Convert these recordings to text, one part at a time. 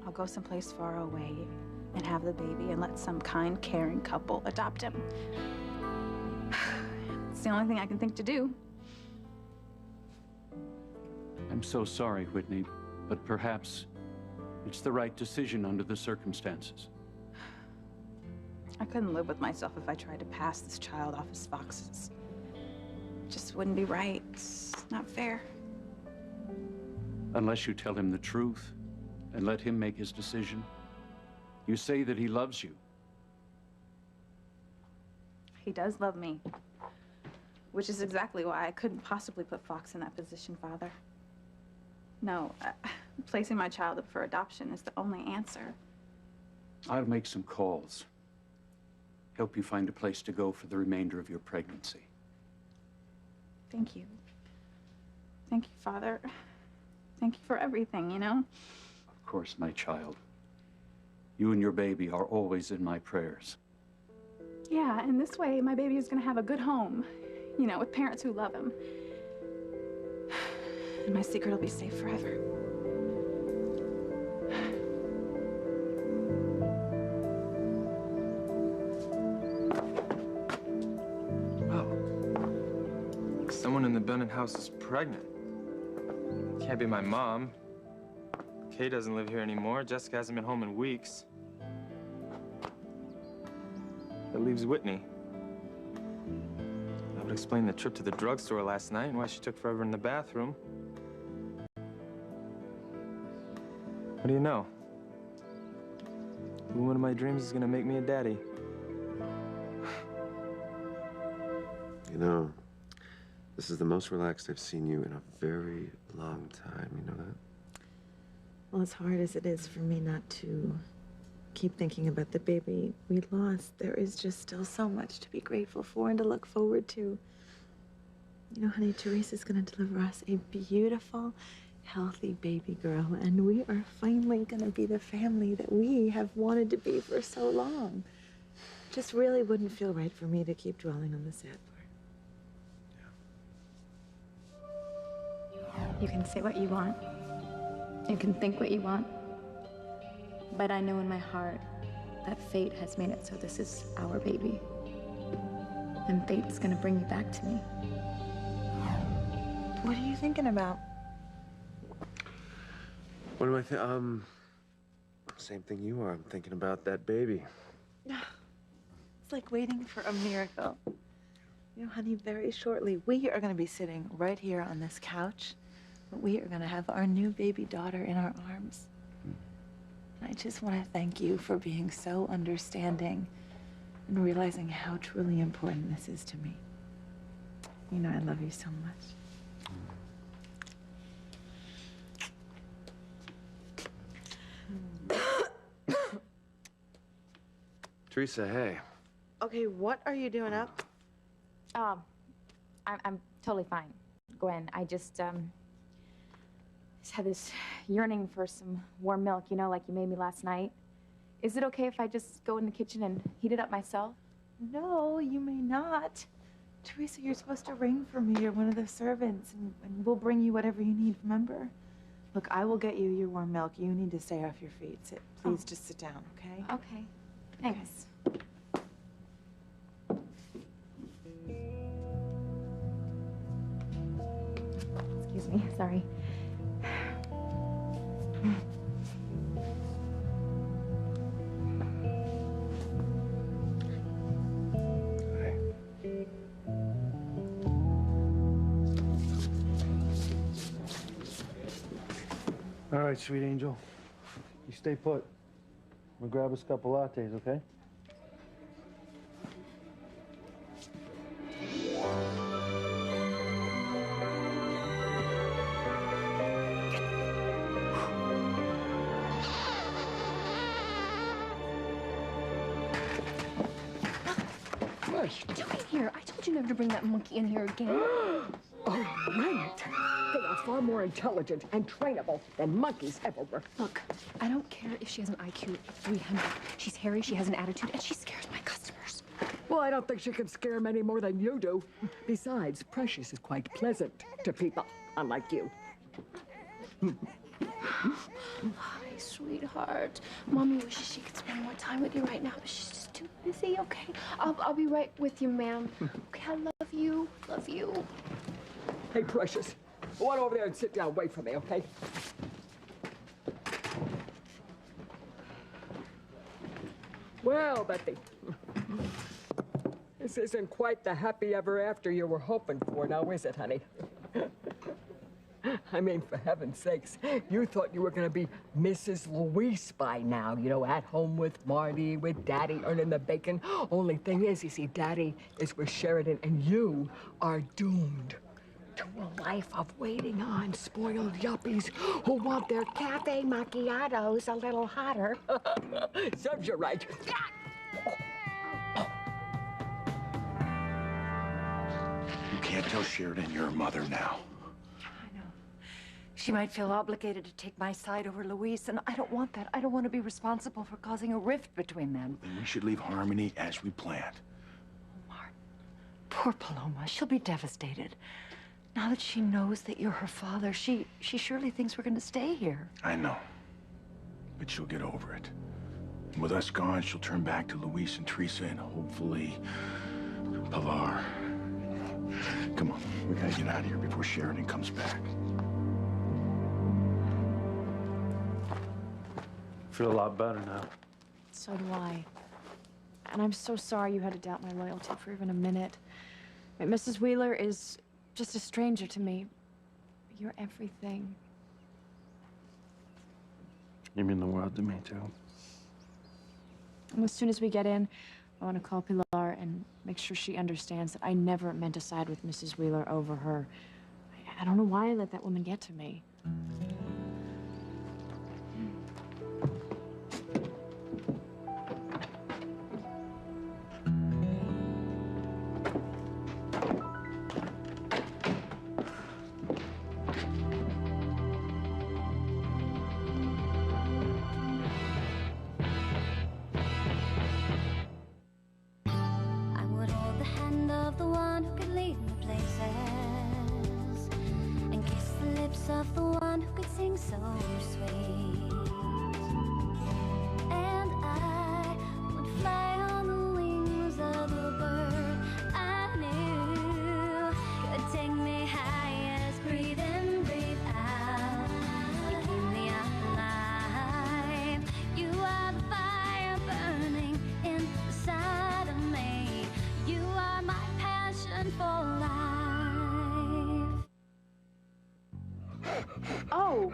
I'll go someplace far away and have the baby and let some kind, caring couple adopt him. It's the only thing I can think to do. I'm so sorry, Whitney, but perhaps it's the right decision under the circumstances. I couldn't live with myself if I tried to pass this child off as Fox's. It just wouldn't be right. It's not fair. Unless you tell him the truth and let him make his decision. You say that he loves you. He does love me, which is exactly why I couldn't possibly put Fox in that position, Father. No, placing my child up for adoption is the only answer. I'll make some calls. Help you find a place to go for the remainder of your pregnancy. Thank you. Thank you, Father. Thank you for everything, you know? Of course, my child. You and your baby are always in my prayers. Yeah, and this way, my baby is gonna have a good home, you know, with parents who love him. And my secret will be safe forever. Oh. Someone in the Bennett house is pregnant. Can't be my mom. Kay doesn't live here anymore. Jessica hasn't been home in weeks. That leaves Whitney. That would explain the trip to the drugstore last night and why she took forever in the bathroom. What do you know? The woman of my dreams is gonna make me a daddy. You know, this is the most relaxed I've seen you in a very long time. You know that? Well, as hard as it is for me not to keep thinking about the baby we lost, there is just still so much to be grateful for and to look forward to. You know, honey, Teresa's gonna deliver us a beautiful, healthy baby girl, and we are finally gonna be the family that we have wanted to be for so long. Just really wouldn't feel right for me to keep dwelling on the sad part. You can say what you want. You can think what you want. But I know in my heart that fate has made it so this is our baby. And fate's gonna bring you back to me. What are you thinking about? What am I same thing you are. I'm thinking about that baby. It's like waiting for a miracle. You know, honey, very shortly, we are gonna be sitting right here on this couch. We are gonna have our new baby daughter in our arms. And I just want to thank you for being so understanding and realizing how truly important this is to me. You know, I love you so much. Teresa, hey. Okay, what are you doing up? I'm totally fine, Gwen. I just had this yearning for some warm milk, you know, like you made me last night. Is it okay if I just go in the kitchen and heat it up myself? No, you may not. Teresa, you're supposed to ring for me. You're one of the servants, and we'll bring you whatever you need, remember? Look, I will get you your warm milk. You need to stay off your feet. Please just sit down, okay? Okay. Thanks. Excuse me, sorry. All right, sweet angel. You stay put. We'll grab us a couple lattes, okay? What are you doing here? I told you never to bring that monkey in here again. Oh, right. They are far more intelligent and trainable than monkeys ever were. Look, I don't care if she has an IQ of 300. She's hairy, she has an attitude, and she scares my customers. Well, I don't think she can scare them any more than you do. Besides, Precious is quite pleasant to people, unlike you. I swear. sweetheart. Mommy wishes she could spend more time with you right now, but she's just too busy, okay? I'll be right with you, ma'am. Okay, I love you. Love you. Hey, Precious. Go on over there and sit down. Wait for me, okay? Well, Betty. This isn't quite the happy ever after you were hoping for now, is it, honey? I mean, for heaven's sakes, you thought you were gonna be Mrs. Luis by now, you know, at home with Marty, with Daddy earning the bacon. Only thing is, you see, Daddy is with Sheridan, and you are doomed to a life of waiting on spoiled yuppies who want their cafe macchiatos a little hotter. Serves you right. You can't tell Sheridan you're a mother now. I know. She might feel obligated to take my side over Luis, and I don't want that. I don't want to be responsible for causing a rift between them. Then we should leave Harmony as we planned. Martin, poor Paloma. She'll be devastated. Now that she knows that you're her father, she surely thinks we're going to stay here. I know. But she'll get over it. And with us gone, she'll turn back to Luis and Teresa and hopefully Pilar. Come on, we gotta get out of here before Sheridan comes back. Feel a lot better now. So do I. And I'm so sorry you had to doubt my loyalty for even a minute. I mean, Mrs. Wheeler is just a stranger to me. You're everything. You mean the world to me, too. And as soon as we get in, I want to call Pilar and make sure she understands that I never meant to side with Mrs. Wheeler over her. I don't know why I let that woman get to me. Of the one who could sing so sweet, and I would fly on the wings of the bird I knew could take me high as breathe in, breathe out. You keep me alive. You are the fire burning inside of me. You are my passion for life. Oh,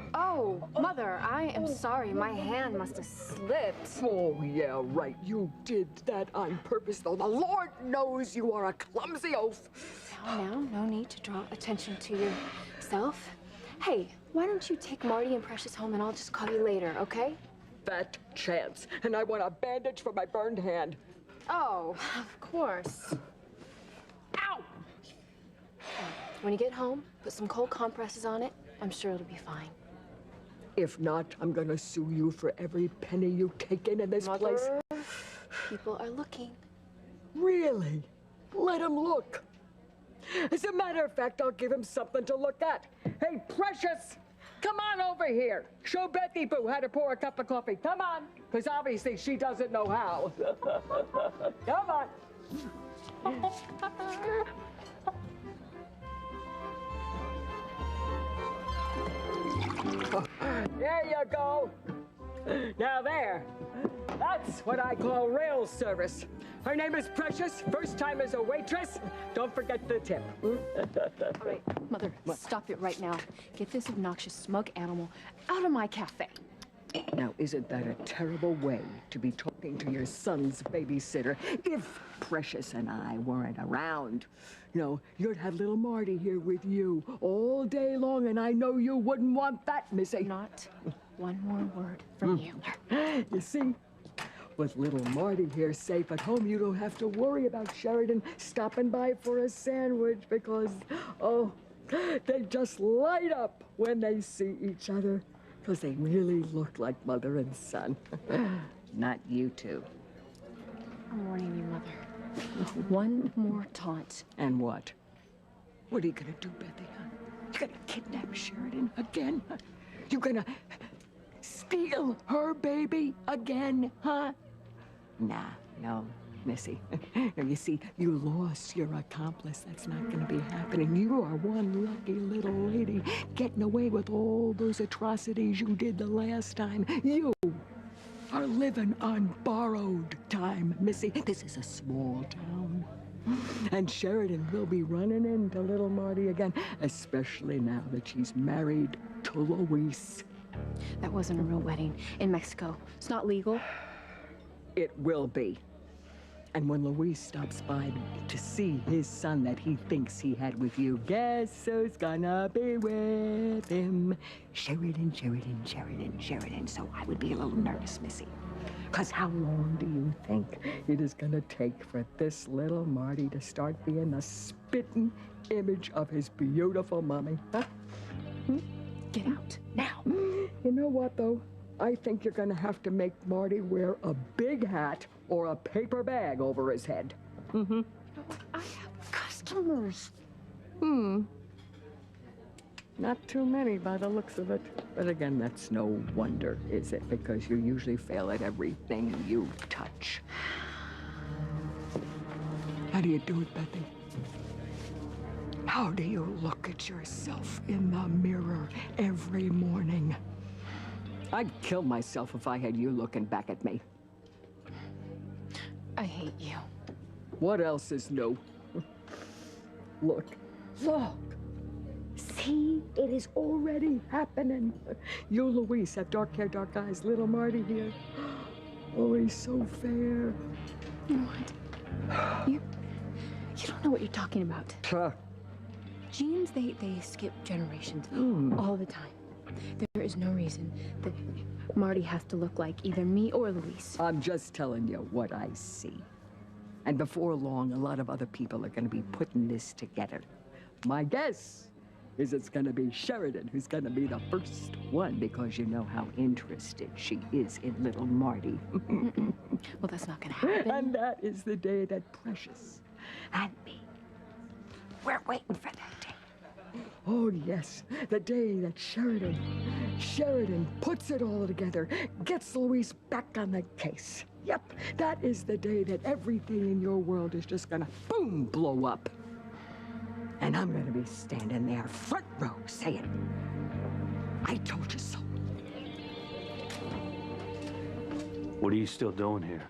Mother, I am sorry. My hand must have slipped. Oh, yeah, right. You did that on purpose, though. The Lord knows you are a clumsy oaf. Now, no need to draw attention to yourself. Hey, why don't you take Marty and Precious home and I'll just call you later, okay? Fat chance. And I want a bandage for my burned hand. Oh, of course. Ow! When you get home, put some cold compresses on it. I'm sure it'll be fine. If not, I'm gonna sue you for every penny you take in this place. Mother, people are looking. Really? Let him look. As a matter of fact, I'll give him something to look at. Hey, Precious, come on over here. Show Bethy Boo how to pour a cup of coffee. Come on, because obviously she doesn't know how. Come on. There you go. Now there. That's what I call rail service. Her name is Precious. First time as a waitress. Don't forget the tip. All right, Mother, stop it right now. Get this obnoxious smug animal out of my cafe. Now, isn't that a terrible way to be talking to your son's babysitter? If Precious and I weren't around, you know, you'd have little Marty here with you all day long, and I know you wouldn't want that, Missy. Not one more word from you. You see, with little Marty here safe at home, you don't have to worry about Sheridan stopping by for a sandwich because, oh, they just light up when they see each other. Because they really look like mother and son. Not you two. I'm warning you, Mother. One more taunt. And what? What are you gonna do, Bethy? Huh? You gonna kidnap Sheridan again? You gonna steal her baby again, huh? Nah, no, Missy. Now, you see, you lost your accomplice. That's not going to be happening. You are one lucky little lady getting away with all those atrocities you did the last time. You are living on borrowed time, Missy. This is a small town. And Sheridan will be running into little Marty again, especially now that she's married to Luis. That wasn't a real wedding in Mexico. It's not legal. It will be. And when Luis stops by to see his son that he thinks he had with you, guess who's gonna be with him? Sheridan, Sheridan, Sheridan, Sheridan. So I would be a little nervous, Missy. Because how long do you think it is gonna take for this little Marty to start being the spitting image of his beautiful mommy? Huh? Get out now. You know what, though? I think you're gonna have to make Marty wear a big hat or a paper bag over his head. Mm-hmm. I have customers. Not too many by the looks of it. But again, that's no wonder, is it? Because you usually fail at everything you touch. How do you do it, Bethy? How do you look at yourself in the mirror every morning? I'd kill myself if I had you looking back at me. I hate you. What else is new? Look. Look. See, it is already happening. You, Luis, have dark hair, dark eyes. Little Marty here. Oh, he's so fair. What? You don't know what you're talking about. Genes, they skip generations all the time. There is no reason that Marty has to look like either me or Luis. I'm just telling you what I see. And before long, a lot of other people are going to be putting this together. My guess is it's going to be Sheridan who's going to be the first one, because you know how interested she is in little Marty. Well, that's not going to happen. And that is the day that Precious and me, we're waiting for that day. Oh, yes, the day that Sheridan puts it all together, gets Luis back on the case. Yep, that is the day that everything in your world is just gonna, boom, blow up. And I'm gonna be standing there front row saying, I told you so. What are you still doing here?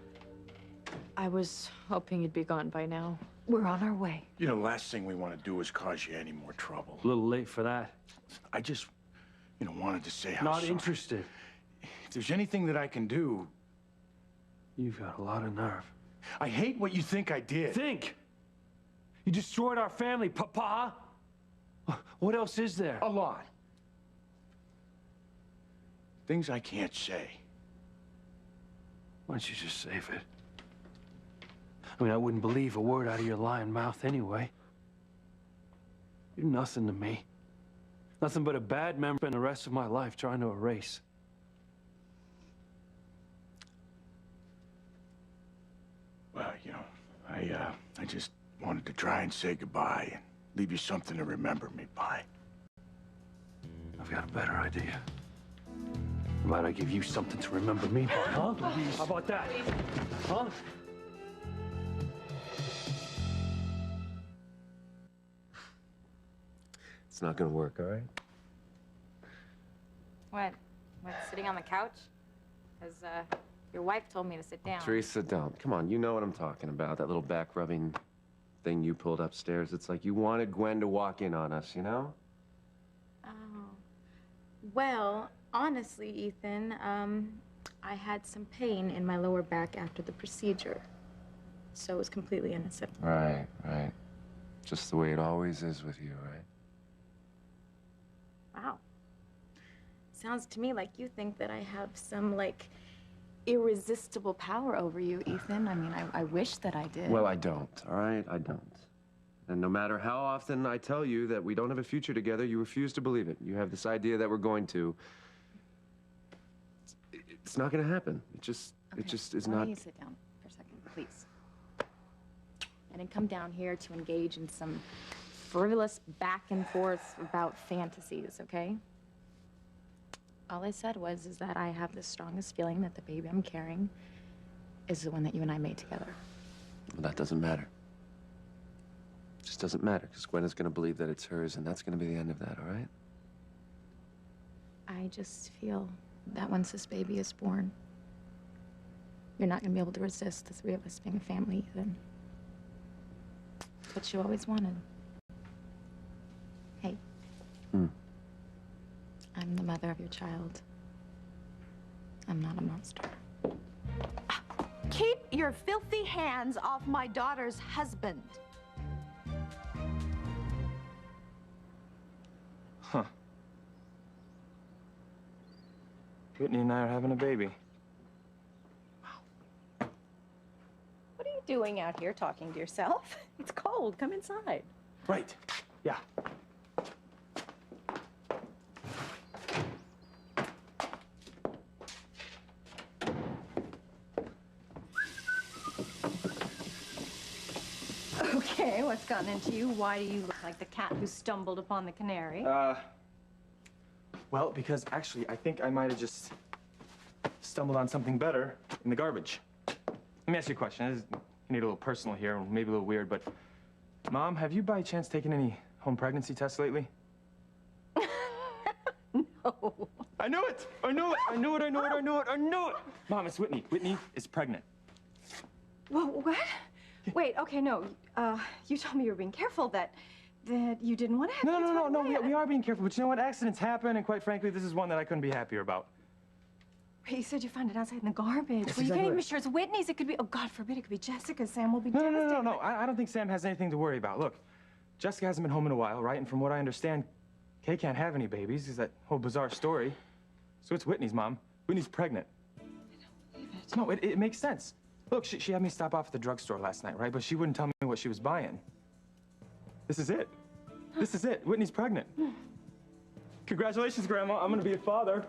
I was hoping you'd be gone by now. We're on our way. You know, the last thing we want to do is cause you any more trouble. A little late for that. I just, wanted to say how Not sorry. interested. If there's anything that I can do... You've got a lot of nerve. I hate what you think I did. Think! You destroyed our family, Papa! What else is there? A lot. Things I can't say. Why don't you just save it? I mean, I wouldn't believe a word out of your lying mouth anyway. You're nothing to me. Nothing but a bad memory and the rest of my life trying to erase. Well, I just wanted to try and say goodbye and leave you something to remember me by. I've got a better idea. How about I give you something to remember me by, huh? How about that? Huh? It's not gonna work, all right? What? Sitting on the couch? Because, your wife told me to sit down. Teresa, don't. Come on, you know what I'm talking about. That little back-rubbing thing you pulled upstairs. It's like you wanted Gwen to walk in on us, you know? Oh. Well, honestly, Ethan, I had some pain in my lower back after the procedure. So it was completely innocent. Right. Just the way it always is with you, right? Wow. Sounds to me like you think that I have some, irresistible power over you, Ethan. I mean, I wish that I did. Well, I don't, all right? I don't. And no matter how often I tell you that we don't have a future together, you refuse to believe it. You have this idea that we're going to. It's not going to happen. It just is Why not. don't you sit down for a second, please? I didn't come down here to engage in some frivolous back and forth about fantasies, okay? All I said is that I have the strongest feeling that the baby I'm carrying is the one that you and I made together. Well, that doesn't matter. It just doesn't matter, because Gwen is going to believe that it's hers, and that's going to be the end of that, all right? I just feel that once this baby is born, you're not going to be able to resist the three of us being a family, Ethan. It's what you always wanted. Hey. I'm the mother of your child. I'm not a monster. Keep your filthy hands off my daughter's husband. Huh. Whitney and I are having a baby. What are you doing out here talking to yourself? It's cold. Come inside. Right. Yeah. Okay, what's gotten into you? Why do you look like the cat who stumbled upon the canary? Well, because actually, I think I might have just stumbled on something better in the garbage. Let me ask you a question. This is, you need a little personal here, maybe a little weird, but Mom, have you by chance taken any home pregnancy tests lately? No. I knew it! I knew it! I knew it! I knew it! I knew it! I knew it! Mom, it's Whitney. Whitney is pregnant. Well, what? Wait, okay, no. You told me you were being careful, that you didn't want to have No, kids no, no, right no. away. We are being careful, but you know what? Accidents happen, and quite frankly, this is one that I couldn't be happier about. You said you found it outside in the garbage. That's Well, you exactly can't even right. be sure it's Whitney's. It could be, oh, God forbid, it could be Jessica. Sam will be No, no, no, devastated. no, no. I don't think Sam has anything to worry about. Look, Jessica hasn't been home in a while, right? And from what I understand, Kay can't have any babies. Is that whole bizarre story. So it's Whitney's, Mom. Whitney's pregnant. I don't believe it. No, it makes sense. Look, she had me stop off at the drugstore last night, right? But she wouldn't tell me what she was buying. This is it. This is it. Whitney's pregnant. Congratulations, Grandma. I'm gonna be a father.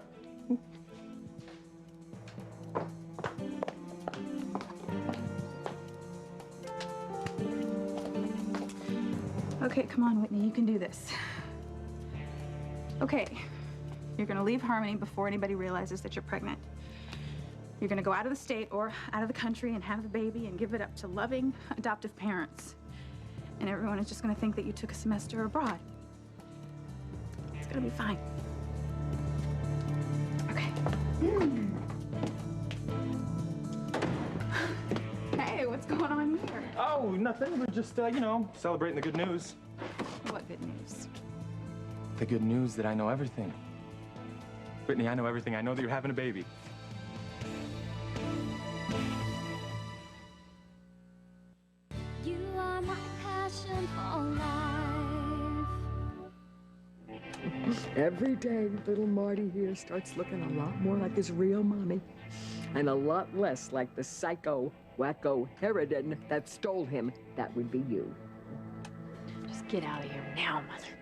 Okay, come on, Whitney, you can do this. Okay, you're gonna leave Harmony before anybody realizes that you're pregnant. You're gonna go out of the state or out of the country and have the baby and give it up to loving, adoptive parents. And everyone is just gonna think that you took a semester abroad. It's gonna be fine. Okay. Hey, what's going on here? Oh, nothing. We're just, you know, celebrating the good news. What good news? The good news that I know everything. Whitney, I know everything. I know that you're having a baby. You are my passion for life. Every day, little Marty here starts looking a lot more like his real mommy, and a lot less like the psycho, wacko Harridan that stole him. That would be you. Just get out of here now, Mother.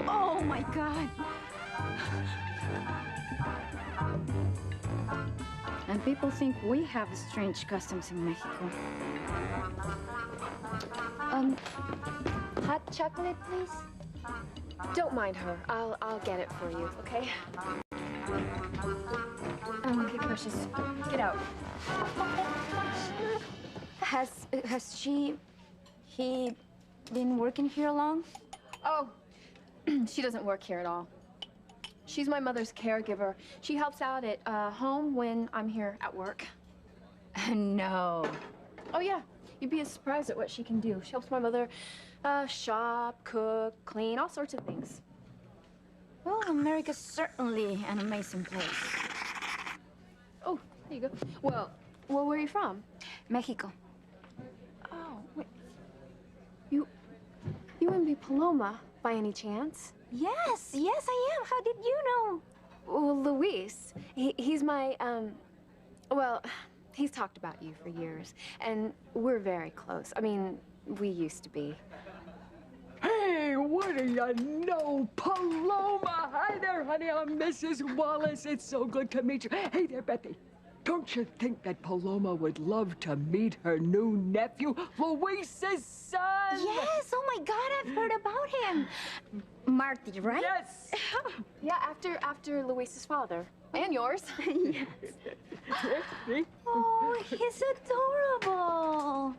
Oh, my God. And people think we have strange customs in Mexico. Hot chocolate, please? Don't mind her. I'll get it for you, okay? Okay, precious. Get out. Has he been working here long? Oh, she doesn't work here at all. She's my mother's caregiver. She helps out at home when I'm here at work. No. Oh, yeah. You'd be surprised at what she can do. She helps my mother shop, cook, clean, all sorts of things. Well, America's certainly an amazing place. Oh, there you go. Well, where are you from? Mexico. Oh, wait. You wouldn't be Paloma by any chance? Yes, yes, I am. How did you know? Well, Luis, he's my, well, he's talked about you for years, and we're very close. I mean, we used to be. Hey, what do you know? Paloma! Hi there, honey. I'm Mrs. Wallace. It's so good to meet you. Hey there, Betty. Don't you think that Paloma would love to meet her new nephew, Luis's son? Yes, oh my God, I've heard about him. Marty, right? Yes. Yeah, after Luis's father. And yours. Yes. Oh, he's adorable.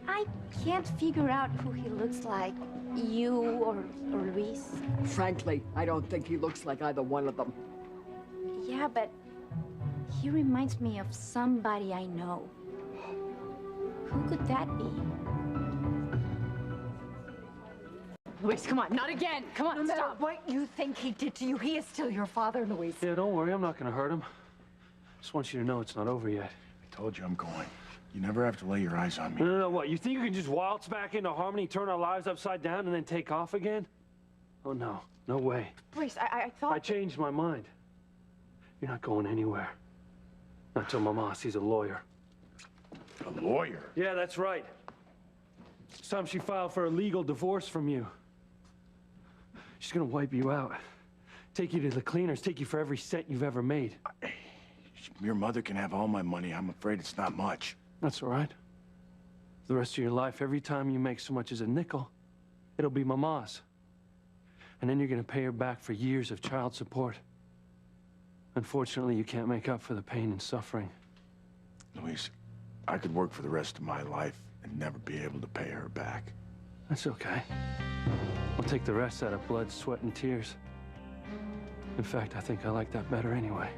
I can't figure out who he looks like. You or Luis. Frankly, I don't think he looks like either one of them. Yeah, but he reminds me of somebody I know. Who could that be? Luis, come on, not again. Come on, No matter stop. what you think he did to you, he is still your father, Luis. Yeah, don't worry. I'm not gonna hurt him. Just want you to know it's not over yet. I told you I'm going. You never have to lay your eyes on me. No, what? You think you can just waltz back into Harmony, turn our lives upside down, and then take off again? Oh, no. No way. Luis, I thought... I changed my mind. You're not going anywhere. Not till Mama sees a lawyer. A lawyer? Yeah, that's right. It's time she filed for a legal divorce from you. She's gonna wipe you out. Take you to the cleaners, take you for every cent you've ever made. Your mother can have all my money. I'm afraid it's not much. That's all right. The rest of your life, every time you make so much as a nickel, it'll be Mama's. And then you're gonna pay her back for years of child support. Unfortunately, you can't make up for the pain and suffering. Luis, I could work for the rest of my life and never be able to pay her back. That's okay. I'll take the rest out of blood, sweat, and tears. In fact, I think I like that better anyway.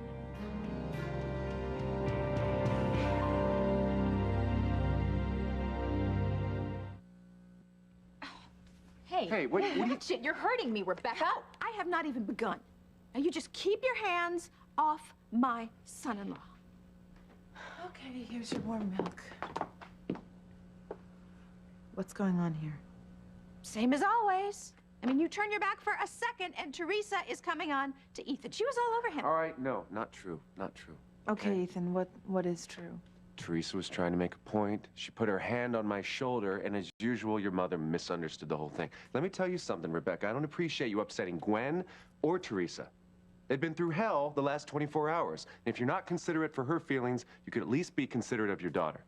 Hey, what watch it. You're hurting me, Rebecca. I have not even begun. Now you just keep your hands off my son-in-law. Okay, here's your warm milk. What's going on here? Same as always. I mean, you turn your back for a second and Teresa is coming on to Ethan. She was all over him. All right, no, not true. Not true. Okay, Ethan, what is true? Teresa was trying to make a point. She put her hand on my shoulder, and as usual, your mother misunderstood the whole thing. Let me tell you something, Rebecca. I don't appreciate you upsetting Gwen or Teresa. They've been through hell the last 24 hours. And if you're not considerate for her feelings, you could at least be considerate of your daughter.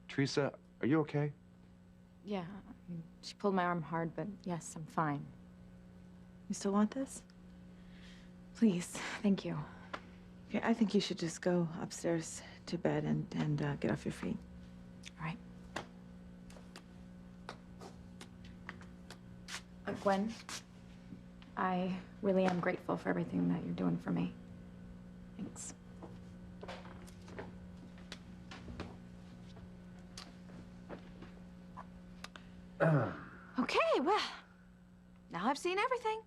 Teresa, are you okay? Yeah, she pulled my arm hard, but yes, I'm fine. You still want this? Please, thank you. Okay, I think you should just go upstairs to bed and get off your feet. All right. Gwen, I really am grateful for everything that you're doing for me. Thanks. Okay, well, now I've seen everything.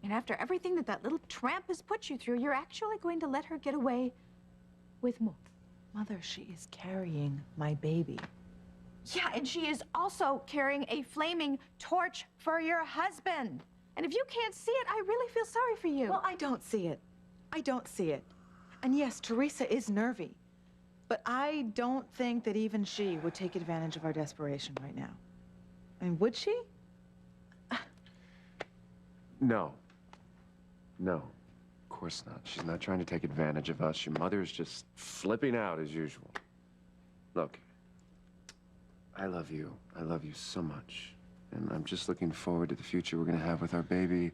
And after everything that little tramp has put you through, you're actually going to let her get away with more. Mother, she is carrying my baby. Yeah, and she is also carrying a flaming torch for your husband. And if you can't see it, I really feel sorry for you. Well, I don't see it. I don't see it. And yes, Teresa is nervy. But I don't think that even she would take advantage of our desperation right now. I mean, would she? No. No, of course not. She's not trying to take advantage of us. Your mother is just flipping out as usual. Look, I love you. I love you so much. And I'm just looking forward to the future we're gonna have with our baby.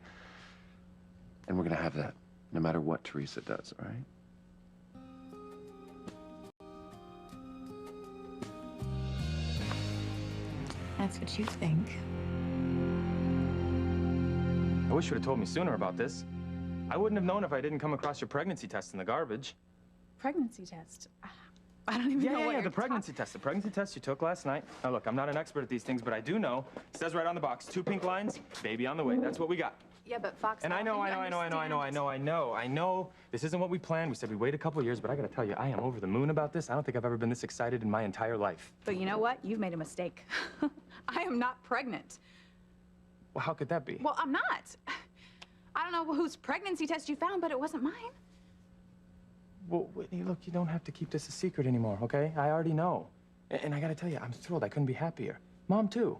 And we're gonna have that no matter what Teresa does, all right? That's what you think. I wish you would have told me sooner about this. I wouldn't have known if I didn't come across your pregnancy test in the garbage. Pregnancy test? I don't even know what Yeah, you're the pregnancy test. The pregnancy test you took last night. Now, look, I'm not an expert at these things, but I do know. It says right on the box, 2 pink lines, baby on the way. That's what we got. Yeah, but Fox... And I know. This isn't what we planned. We said we'd wait a couple years, but I gotta tell you, I am over the moon about this. I don't think I've ever been this excited in my entire life. But you know what? You've made a mistake. I am not pregnant. Well, how could that be? Well, I'm not. I don't know whose pregnancy test you found, but it wasn't mine. Well, Whitney, look, you don't have to keep this a secret anymore, okay? I already know. And I gotta tell you, I'm thrilled. I couldn't be happier. Mom, too.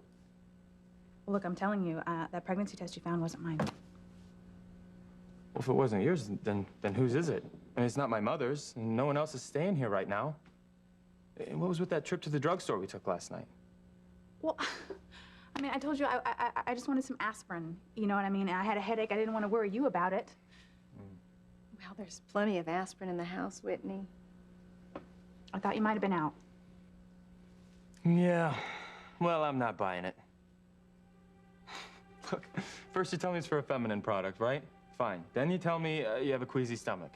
Well, look, I'm telling you, that pregnancy test you found wasn't mine. Well, if it wasn't yours, then whose is it? I mean, it's not my mother's, and no one else is staying here right now. And what was with that trip to the drugstore we took last night? Well, I mean, I told you I just wanted some aspirin. You know what I mean? I had a headache. I didn't want to worry you about it. Well, there's plenty of aspirin in the house, Whitney. I thought you might have been out. Yeah. Well, I'm not buying it. Look, first you tell me it's for a feminine product, right? Fine. Then you tell me you have a queasy stomach.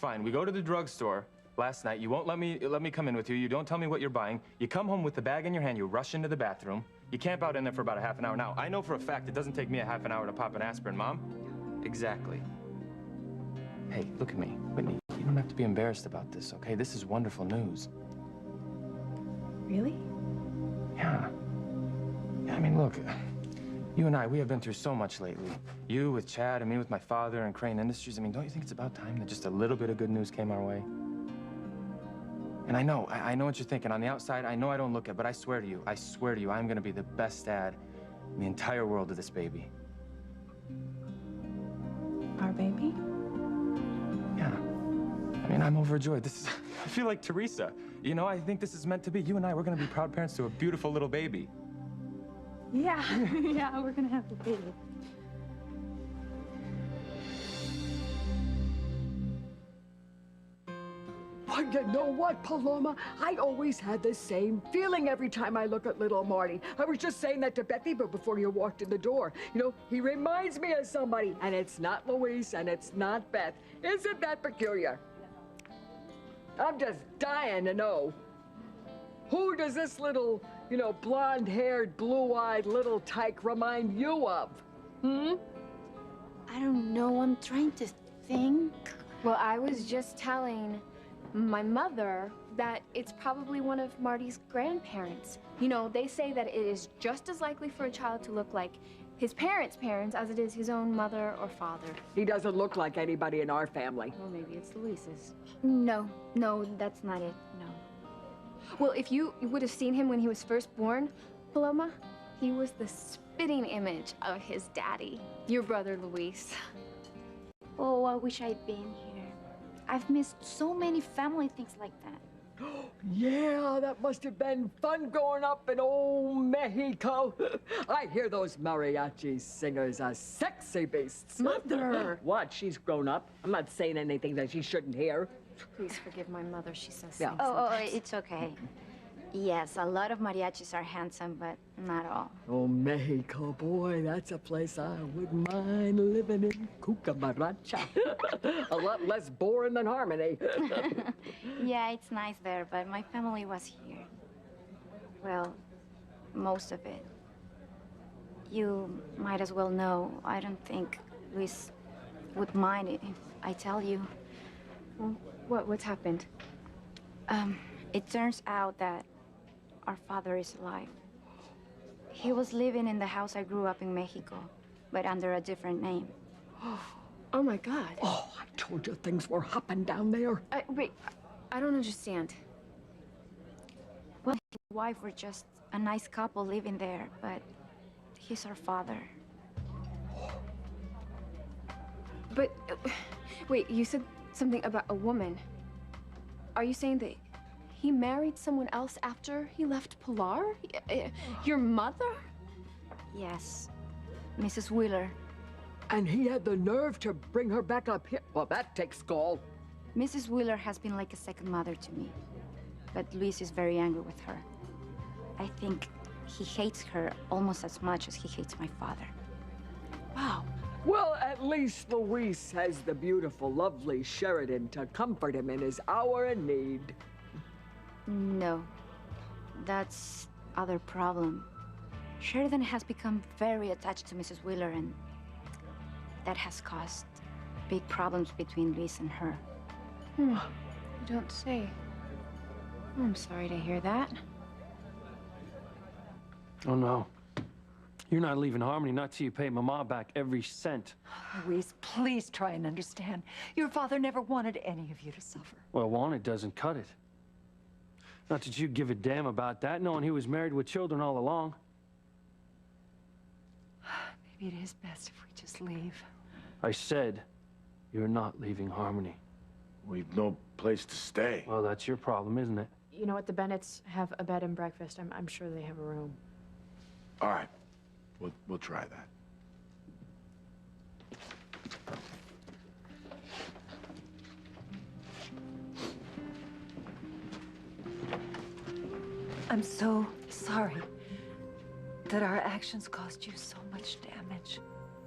Fine. We go to the drugstore last night. You won't let me come in with you. You don't tell me what you're buying. You come home with the bag in your hand. You rush into the bathroom. You camp out in there for about a half an hour. Now, I know for a fact it doesn't take me a half an hour to pop an aspirin, Mom. Exactly. Hey, look at me. Whitney, you don't have to be embarrassed about this, okay? This is wonderful news. Really? Yeah. I mean, look, you and I, we have been through so much lately. You with Chad and me with my father and Crane Industries. I mean, don't you think it's about time that just a little bit of good news came our way? And I know what you're thinking. On the outside, I know I don't look it, but I swear to you, I'm gonna be the best dad in the entire world to this baby. Our baby? Yeah. I mean, I'm overjoyed. I feel like Teresa. You know, I think this is meant to be. You and I, we're gonna be proud parents to a beautiful little baby. Yeah, yeah, we're gonna have the baby. Well, you know what, Paloma? I always had the same feeling every time I look at little Marty. I was just saying that to Bethy, but before you walked in the door. You know, he reminds me of somebody, and it's not Louise, and it's not Beth. Isn't that peculiar? I'm just dying to know. Who does this little, you know, blonde-haired, blue-eyed little tyke remind you of? Hmm? I don't know. I'm trying to think. Well, I was just telling my mother that it's probably one of Marty's grandparents. You know, they say that it is just as likely for a child to look like his parents' parents as it is his own mother or father. He doesn't look like anybody in our family. Well, maybe it's Luis's. No, that's not it, no. Well, if you would have seen him when he was first born, Paloma, he was the spitting image of his daddy, your brother Luis. Oh, I wish I'd been here. I've missed so many family things like that. Yeah, that must have been fun growing up in old Mexico. I hear those mariachi singers are sexy beasts. Mother! What? She's grown up. I'm not saying anything that she shouldn't hear. Please forgive my mother. She says Yeah. things Oh, sometimes. it's okay. Yes, a lot of mariachis are handsome, but not all. Oh, Mexico, boy, that's a place I wouldn't mind living in. Cucaracha. A lot less boring than Harmony. Yeah, it's nice there, but my family was here. Well, most of it. You might as well know, I don't think Luis would mind it if I tell you. Well, what's happened? It turns out that our father is alive. He was living in the house I grew up in Mexico, but under a different name. Oh my God. Oh, I told you things were hopping down there. Wait, I don't understand. Well, his wife were just a nice couple living there, but he's our father. But, wait, you said something about a woman. Are you saying that he married someone else after he left Pilar? Your mother? Yes, Mrs. Wheeler. And he had the nerve to bring her back up here. Well, that takes gall. Mrs. Wheeler has been like a second mother to me, but Luis is very angry with her. I think he hates her almost as much as he hates my father. Wow. Well, at least Luis has the beautiful, lovely Sheridan to comfort him in his hour of need. No, that's other problem. Sheridan has become very attached to Mrs. Wheeler, and that has caused big problems between Luis and her. You don't say. I'm sorry to hear that. Oh, no. You're not leaving Harmony, not till you pay Mama back every cent. Louise, please try and understand. Your father never wanted any of you to suffer. Well, wanted doesn't cut it. Not that you give a damn about that, knowing he was married with children all along. Maybe it is best if we just leave. I said, You're not leaving Harmony. We've no place to stay. Well, that's your problem, isn't it? You know what? The Bennetts have a bed and breakfast. I'm sure they have a room. All right. We'll try that. I'm so sorry that our actions caused you so much damage.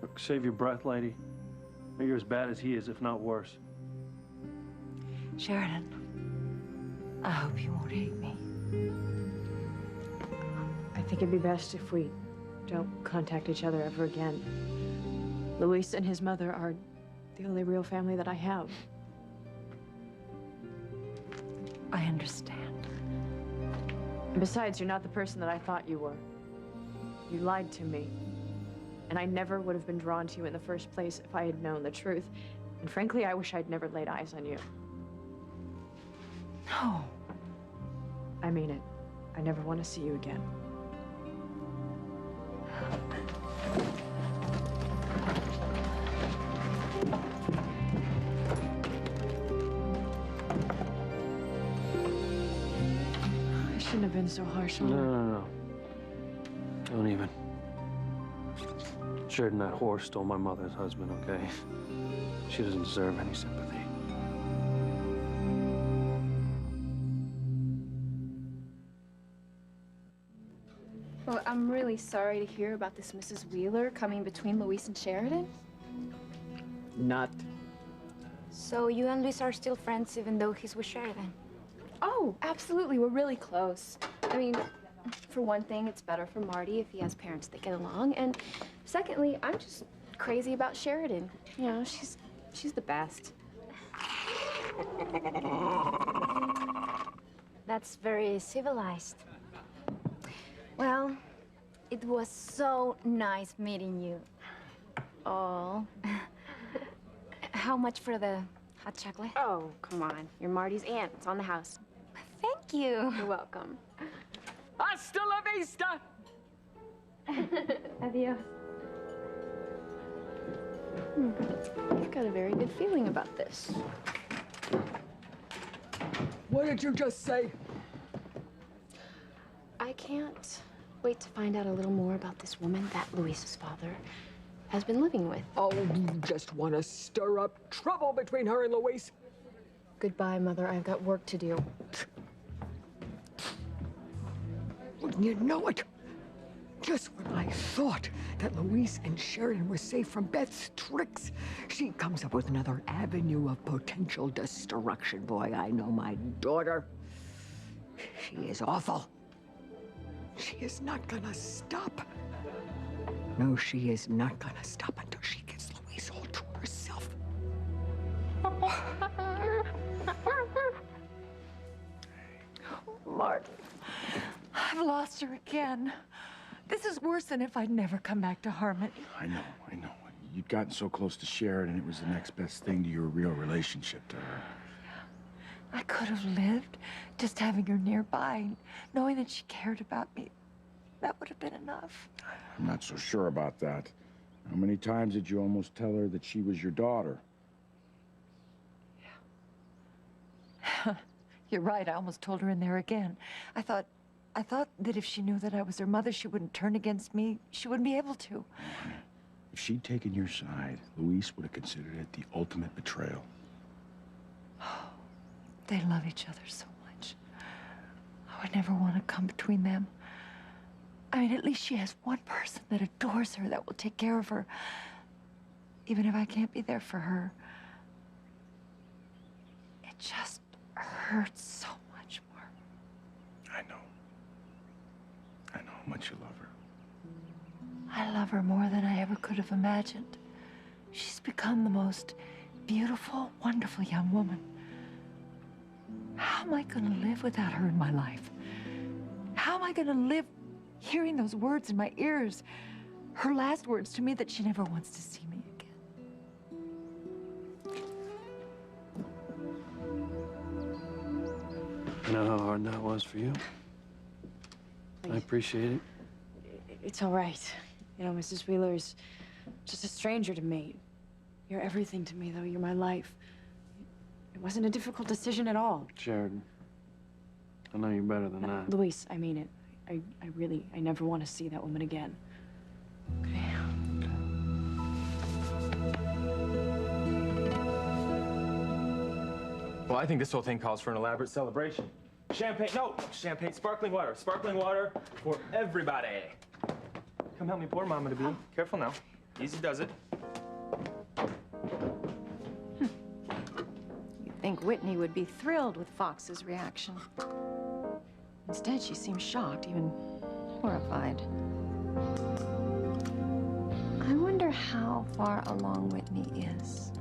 Look, save your breath, lady. You're as bad as he is, if not worse. Sheridan, I hope you won't hate me. I think it'd be best if we don't contact each other ever again. Luis and his mother are the only real family that I have. I understand. And besides, you're not the person that I thought you were. You lied to me. And I never would have been drawn to you in the first place if I had known the truth. And frankly, I wish I'd never laid eyes on you. No. I mean it. I never want to see you again. I shouldn't have been so harsh on her. No. Don't even. Sheridan, that whore stole my mother's husband, okay? She doesn't deserve any sympathy. Well, I'm really sorry to hear about this Mrs. Wheeler coming between Luis and Sheridan. Not. So you and Luis are still friends even though he's with Sheridan? Oh, absolutely. We're really close. I mean, for one thing, it's better for Marty if he has parents that get along. And secondly, I'm just crazy about Sheridan. You know, she's the best. That's very civilized. Well, it was so nice meeting you. Oh. How much for the hot chocolate? Oh, come on. You're Marty's aunt. It's on the house. Thank you. You're welcome. Hasta la vista! Adios. I've got a very good feeling about this. What did you just say? I can't wait to find out a little more about this woman that Luis's father has been living with. Oh, you just want to stir up trouble between her and Luis. Goodbye, Mother. I've got work to do. Wouldn't you know it? Just when I thought that Luis and Sheridan were safe from Beth's tricks, she comes up with another avenue of potential destruction. Boy, I know my daughter. She is awful. She is not gonna stop. No, she is not gonna stop until she gets Luis all to herself. Marty, I've lost her again. This is worse than if I'd never come back to Harmony. I know. You'd gotten so close to Sheridan, it was the next best thing to your real relationship to her. I could have lived just having her nearby, knowing that she cared about me. That would have been enough. I'm not so sure about that. How many times did you almost tell her that she was your daughter? Yeah. You're right, I almost told her in there again. I thought that if she knew that I was her mother, she wouldn't turn against me. She wouldn't be able to. If she'd taken your side, Luis would have considered it the ultimate betrayal. They love each other so much. I would never want to come between them. I mean, at least she has one person that adores her, that will take care of her, even if I can't be there for her. It just hurts so much more. I know how much you love her. I love her more than I ever could have imagined. She's become the most beautiful, wonderful young woman. How am I going to live without her in my life? How am I going to live hearing those words in my ears? Her last words to me that she never wants to see me again. You know how hard that was for you? I appreciate it. It's all right. You know, Mrs. Wheeler is just a stranger to me. You're everything to me, though. You're my life. It wasn't a difficult decision at all. Jared, I know you're better than that. Luis, I mean it. I never want to see that woman again. Okay. Well, I think this whole thing calls for an elaborate celebration. Champagne, no, champagne, sparkling water for everybody. Come help me pour, Mama to be. Careful now. Easy does it. You'd think Whitney would be thrilled with Fox's reaction. Instead, she seems shocked, even horrified. I wonder how far along Whitney is.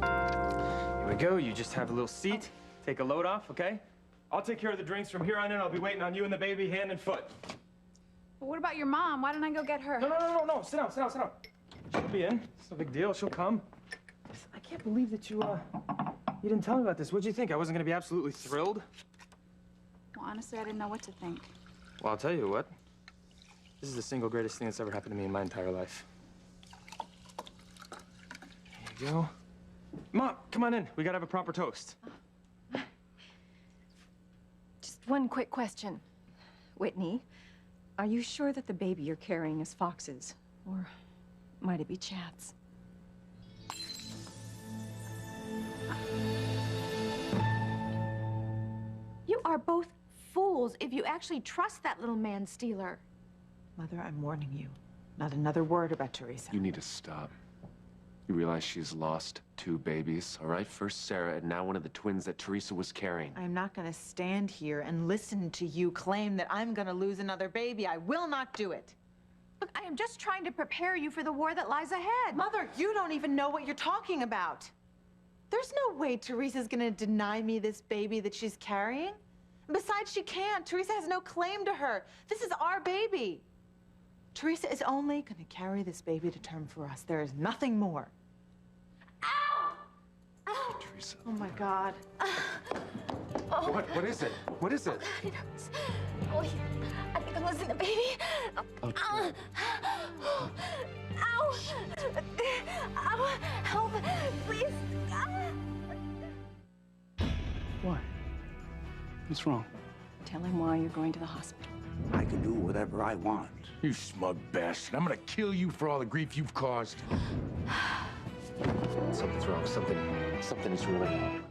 Here we go. You just have a little seat. Take a load off, okay? I'll take care of the drinks from here on in. I'll be waiting on you and the baby hand and foot. Well, what about your mom? Why don't I go get her? No. Sit down. She'll be in. It's no big deal. She'll come. I can't believe that you didn't tell me about this. What'd you think? I wasn't gonna be absolutely thrilled? Well, honestly, I didn't know what to think. Well, I'll tell you what. This is the single greatest thing that's ever happened to me in my entire life. There you go. Mom, come on in. We gotta have a proper toast. Just one quick question. Whitney, are you sure that the baby you're carrying is Fox's? Or might it be Chad's? You are both fools if you actually trust that little man-stealer. Mother, I'm warning you. Not another word about Teresa. You need to stop. You realize she's lost 2 babies, all right? First Sarah, and now one of the twins that Teresa was carrying. I'm not gonna stand here and listen to you claim that I'm gonna lose another baby. I will not do it. Look, I am just trying to prepare you for the war that lies ahead. Mother, you don't even know what you're talking about. There's no way Teresa's gonna deny me this baby that she's carrying. Besides, she can't. Teresa has no claim to her. This is our baby. Teresa is only gonna carry this baby to term for us. There is nothing more. Teresa. Oh my God. What is it? What is it? Oh, I think I'm losing the baby. Oh, Ow! Ow! Ow! Help! Please! Why? What's wrong? Tell him why you're going to the hospital. I can do whatever I want. You smug bastard. I'm gonna kill you for all the grief you've caused. Something's wrong. Something is really wrong.